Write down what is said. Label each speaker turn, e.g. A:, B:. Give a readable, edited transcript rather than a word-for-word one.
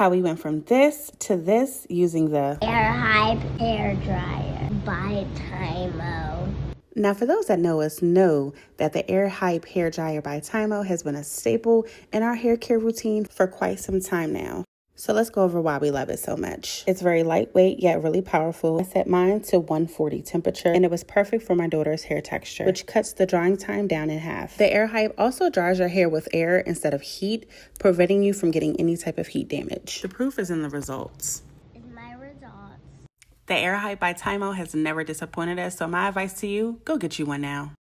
A: how we went from this to this using the
B: AirHype hair dryer by TYMO.
A: Now, for those that know us, know that the AirHype hair dryer by TYMO has been a staple in our hair care routine for quite some time now. So let's go over why we love it so much. It's very lightweight, yet really powerful. I set mine to 140 temperature, and it was perfect for my daughter's hair texture, which cuts the drying time down in half. The AirHype also dries your hair with air instead of heat, preventing you from getting any type of heat damage. The proof is in the results. The AirHype by TYMO has never disappointed us, so my advice to you, go get you one now.